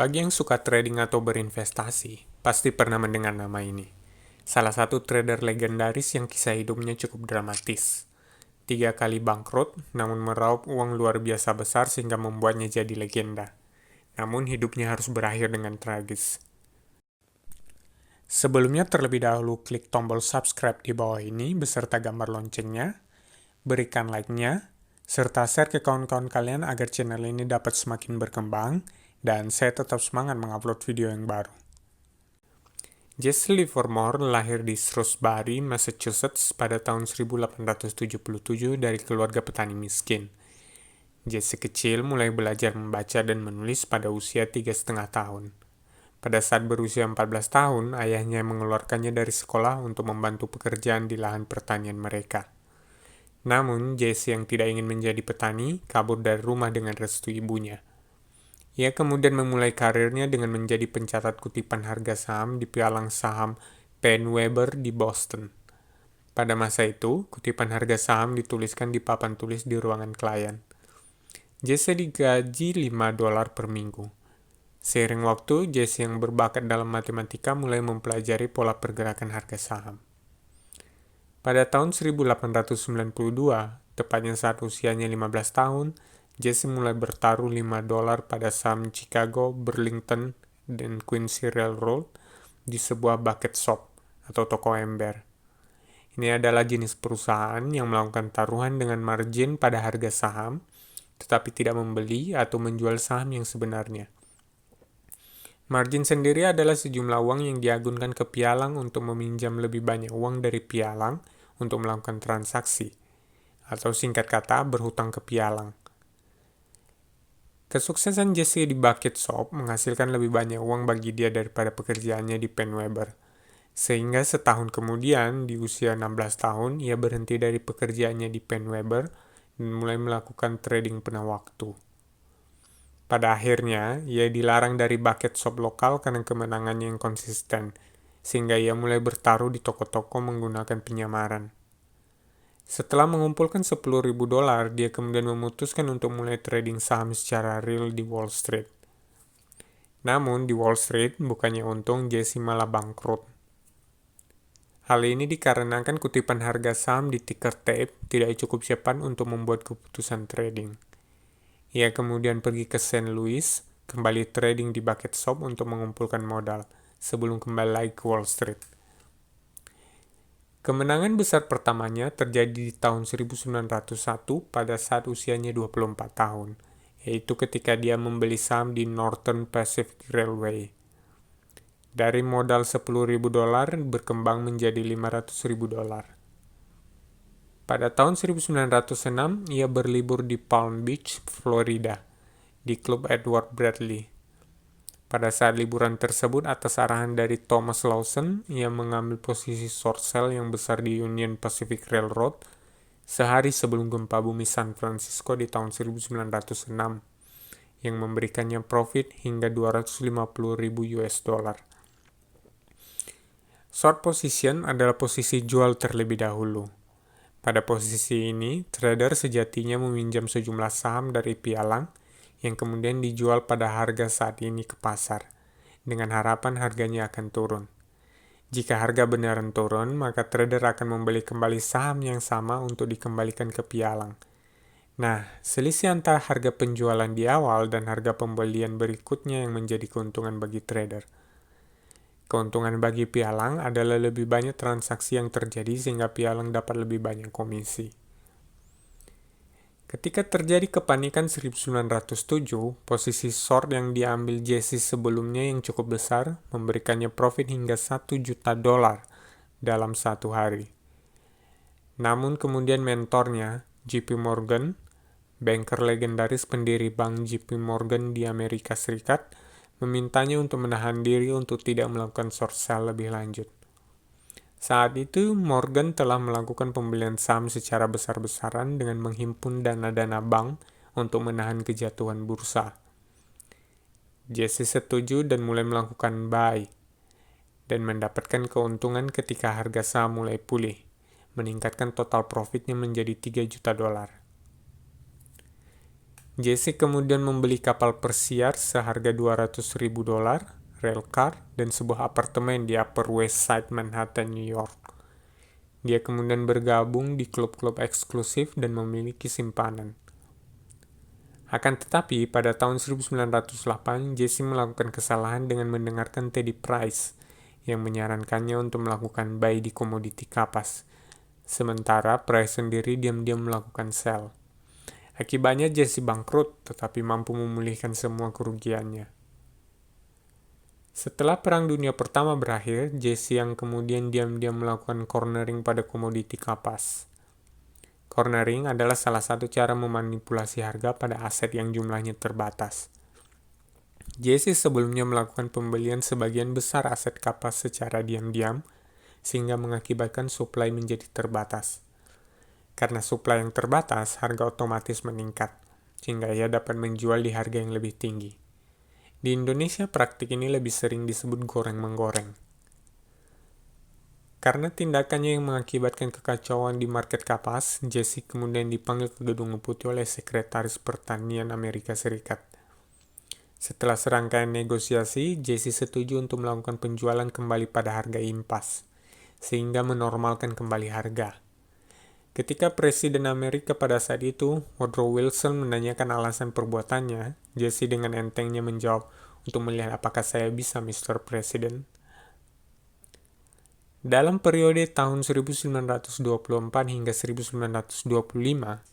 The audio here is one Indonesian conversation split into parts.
Bagi yang suka trading atau berinvestasi, pasti pernah mendengar nama ini. Salah satu trader legendaris yang kisah hidupnya cukup dramatis. 3 kali bangkrut, namun meraup uang luar biasa besar sehingga membuatnya jadi legenda. Namun hidupnya harus berakhir dengan tragis. Sebelumnya terlebih dahulu klik tombol subscribe di bawah ini beserta gambar loncengnya, berikan like-nya, serta share ke kawan-kawan kalian agar channel ini dapat semakin berkembang, dan saya tetap semangat mengupload video yang baru. Jesse Livermore lahir di Shrewsbury, Massachusetts pada tahun 1877 dari keluarga petani miskin. Jesse kecil mulai belajar membaca dan menulis pada usia 3,5 tahun. Pada saat berusia 14 tahun, ayahnya mengeluarkannya dari sekolah untuk membantu pekerjaan di lahan pertanian mereka. Namun, Jesse yang tidak ingin menjadi petani, kabur dari rumah dengan restu ibunya. Ia kemudian memulai karirnya dengan menjadi pencatat kutipan harga saham di pialang saham PaineWebber di Boston. Pada masa itu, kutipan harga saham dituliskan di papan tulis di ruangan klien. Jesse digaji $5 per minggu. Seiring waktu, Jesse yang berbakat dalam matematika mulai mempelajari pola pergerakan harga saham. Pada tahun 1892, tepatnya saat usianya 15 tahun, Jesse mulai bertaruh $5 pada saham Chicago, Burlington, dan Quincy Railroad di sebuah bucket shop atau toko ember. Ini adalah jenis perusahaan yang melakukan taruhan dengan margin pada harga saham, tetapi tidak membeli atau menjual saham yang sebenarnya. Margin sendiri adalah sejumlah uang yang diagunkan ke pialang untuk meminjam lebih banyak uang dari pialang untuk melakukan transaksi, atau singkat kata, berhutang ke pialang. Kesuksesan Jesse di bucket shop menghasilkan lebih banyak uang bagi dia daripada pekerjaannya di PaineWebber. Sehingga setahun kemudian, di usia 16 tahun, ia berhenti dari pekerjaannya di PaineWebber dan mulai melakukan trading penuh waktu. Pada akhirnya, ia dilarang dari bucket shop lokal karena kemenangannya yang konsisten, sehingga ia mulai bertaruh di toko-toko menggunakan penyamaran. Setelah mengumpulkan $10.000, dia kemudian memutuskan untuk mulai trading saham secara real di Wall Street. Namun, di Wall Street, bukannya untung, Jesse malah bangkrut. Hal ini dikarenakan kutipan harga saham di ticker tape tidak cukup cepat untuk membuat keputusan trading. Ia kemudian pergi ke St. Louis, kembali trading di bucket shop untuk mengumpulkan modal, sebelum kembali lagi ke Wall Street. Kemenangan besar pertamanya terjadi di tahun 1901 pada saat usianya 24 tahun, yaitu ketika dia membeli saham di Northern Pacific Railway. Dari modal $10.000 berkembang menjadi $500.000. Pada tahun 1906, ia berlibur di Palm Beach, Florida, di klub Edward Bradley. Pada saat liburan tersebut, atas arahan dari Thomas Lawson, ia mengambil posisi short sell yang besar di Union Pacific Railroad sehari sebelum gempa bumi San Francisco di tahun 1906, yang memberikannya profit hingga $250.000. Short position adalah posisi jual terlebih dahulu. Pada posisi ini, trader sejatinya meminjam sejumlah saham dari pialang yang kemudian dijual pada harga saat ini ke pasar, dengan harapan harganya akan turun. Jika harga beneran turun, maka trader akan membeli kembali saham yang sama untuk dikembalikan ke pialang. Nah, selisih antara harga penjualan di awal dan harga pembelian berikutnya yang menjadi keuntungan bagi trader. Keuntungan bagi pialang adalah lebih banyak transaksi yang terjadi sehingga pialang dapat lebih banyak komisi. Ketika terjadi kepanikan 1907, posisi short yang diambil Jesse sebelumnya yang cukup besar memberikannya profit hingga $1 juta dalam satu hari. Namun kemudian mentornya, JP Morgan, banker legendaris pendiri bank JP Morgan di Amerika Serikat, memintanya untuk menahan diri untuk tidak melakukan short sell lebih lanjut. Saat itu, Morgan telah melakukan pembelian saham secara besar-besaran dengan menghimpun dana-dana bank untuk menahan kejatuhan bursa. Jesse setuju dan mulai melakukan buy, dan mendapatkan keuntungan ketika harga saham mulai pulih, meningkatkan total profitnya menjadi $3 juta. Jesse kemudian membeli kapal persiar seharga $200.000, railcar, dan sebuah apartemen di Upper West Side Manhattan, New York. Dia kemudian bergabung di klub-klub eksklusif dan memiliki simpanan. Akan tetapi, pada tahun 1908, Jesse melakukan kesalahan dengan mendengarkan Teddy Price yang menyarankannya untuk melakukan buy di komoditi kapas. Sementara Price sendiri diam-diam melakukan sell. Akibatnya Jesse bangkrut, tetapi mampu memulihkan semua kerugiannya. Setelah Perang Dunia Pertama berakhir, Jesse yang kemudian diam-diam melakukan cornering pada komoditi kapas. Cornering adalah salah satu cara memanipulasi harga pada aset yang jumlahnya terbatas. Jesse sebelumnya melakukan pembelian sebagian besar aset kapas secara diam-diam, sehingga mengakibatkan supply menjadi terbatas. Karena supply yang terbatas, harga otomatis meningkat, sehingga ia dapat menjual di harga yang lebih tinggi. Di Indonesia, praktik ini lebih sering disebut goreng-menggoreng. Karena tindakannya yang mengakibatkan kekacauan di market kapas, Jesse kemudian dipanggil ke Gedung Putih oleh Sekretaris Pertanian Amerika Serikat. Setelah serangkaian negosiasi, Jesse setuju untuk melakukan penjualan kembali pada harga impas, sehingga menormalkan kembali harga. Ketika Presiden Amerika pada saat itu, Woodrow Wilson menanyakan alasan perbuatannya, Jesse dengan entengnya menjawab, "Untuk melihat apakah saya bisa, Mr. President." Dalam periode tahun 1924 hingga 1925,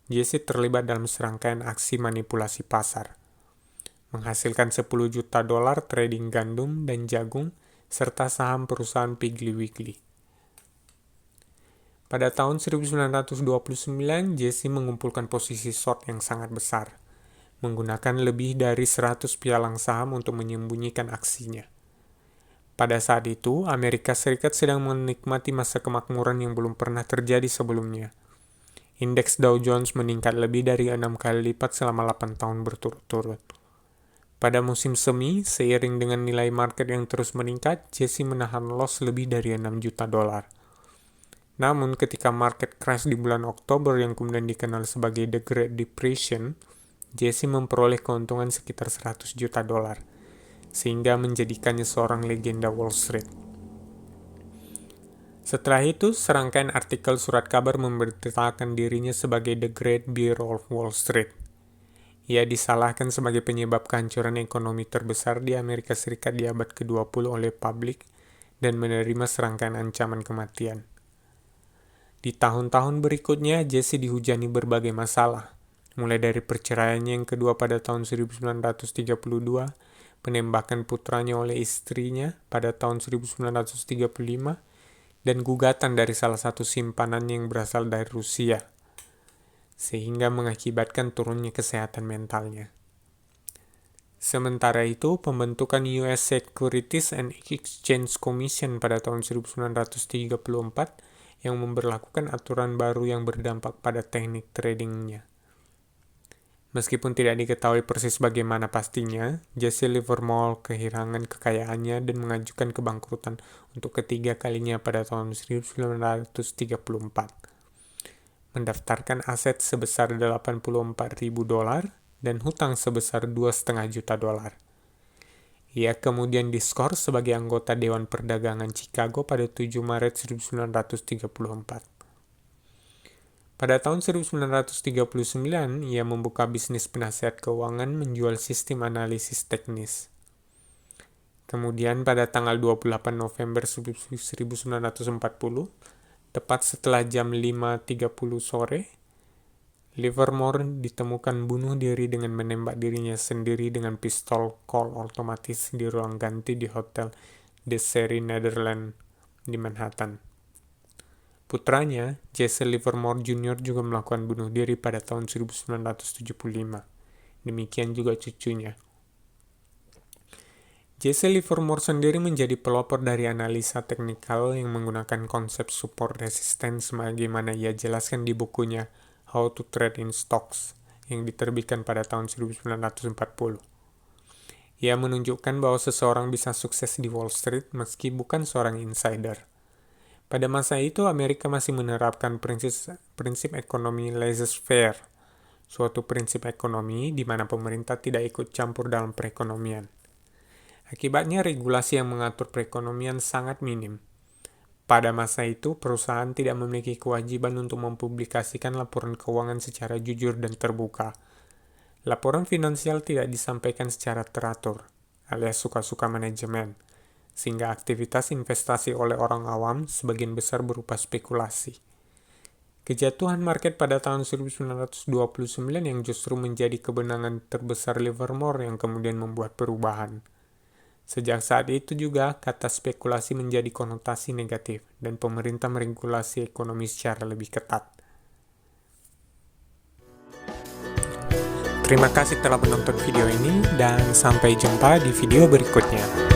Jesse terlibat dalam serangkaian aksi manipulasi pasar, menghasilkan $10 juta trading gandum dan jagung, serta saham perusahaan Piggly Wiggly. Pada tahun 1929, Jesse mengumpulkan posisi short yang sangat besar, menggunakan lebih dari 100 pialang saham untuk menyembunyikan aksinya. Pada saat itu, Amerika Serikat sedang menikmati masa kemakmuran yang belum pernah terjadi sebelumnya. Indeks Dow Jones meningkat lebih dari 6 kali lipat selama 8 tahun berturut-turut. Pada musim semi, seiring dengan nilai market yang terus meningkat, Jesse menahan loss lebih dari $6 juta. Namun, ketika market crash di bulan Oktober yang kemudian dikenal sebagai The Great Depression, Jesse memperoleh keuntungan sekitar $100 juta, sehingga menjadikannya seorang legenda Wall Street. Setelah itu, serangkaian artikel surat kabar memberitakan dirinya sebagai The Great Bear of Wall Street. Ia disalahkan sebagai penyebab kehancuran ekonomi terbesar di Amerika Serikat di abad ke-20 oleh publik dan menerima serangkaian ancaman kematian. Di tahun-tahun berikutnya, Jesse dihujani berbagai masalah, mulai dari perceraiannya yang kedua pada tahun 1932, penembakan putranya oleh istrinya pada tahun 1935, dan gugatan dari salah satu simpanannya yang berasal dari Rusia, sehingga mengakibatkan turunnya kesehatan mentalnya. Sementara itu, pembentukan US Securities and Exchange Commission pada tahun 1934 yang memberlakukan aturan baru yang berdampak pada teknik tradingnya. Meskipun tidak diketahui persis bagaimana pastinya, Jesse Livermore kehilangan kekayaannya dan mengajukan kebangkrutan untuk ketiga kalinya pada tahun 1934. Mendaftarkan aset sebesar $84.000 dan hutang sebesar $2,5 juta. Ia kemudian diskors sebagai anggota Dewan Perdagangan Chicago pada 7 Maret 1934. Pada tahun 1939, ia membuka bisnis penasihat keuangan menjual sistem analisis teknis. Kemudian pada tanggal 28 November 1940, tepat setelah jam 5.30 sore, Livermore ditemukan bunuh diri dengan menembak dirinya sendiri dengan pistol Colt otomatis di ruang ganti di Hotel The Sherry Netherlands di Manhattan. Putranya, Jesse Livermore Jr. juga melakukan bunuh diri pada tahun 1975. Demikian juga cucunya. Jesse Livermore sendiri menjadi pelopor dari analisa teknikal yang menggunakan konsep support resistance sebagaimana ia jelaskan di bukunya How to Trade in Stocks yang diterbitkan pada tahun 1940. Ia menunjukkan bahwa seseorang bisa sukses di Wall Street meski bukan seorang insider. Pada masa itu, Amerika masih menerapkan prinsip ekonomi laissez-faire, suatu prinsip ekonomi di mana pemerintah tidak ikut campur dalam perekonomian. Akibatnya, regulasi yang mengatur perekonomian sangat minim. Pada masa itu, perusahaan tidak memiliki kewajiban untuk mempublikasikan laporan keuangan secara jujur dan terbuka. Laporan finansial tidak disampaikan secara teratur, alias suka-suka manajemen, sehingga aktivitas investasi oleh orang awam sebagian besar berupa spekulasi. Kejatuhan market pada tahun 1929 yang justru menjadi kebenangan terbesar Livermore yang kemudian membuat perubahan. Sejak saat itu juga, kata spekulasi menjadi konotasi negatif, dan pemerintah meregulasi ekonomi secara lebih ketat. Terima kasih telah menonton video ini, dan sampai jumpa di video berikutnya.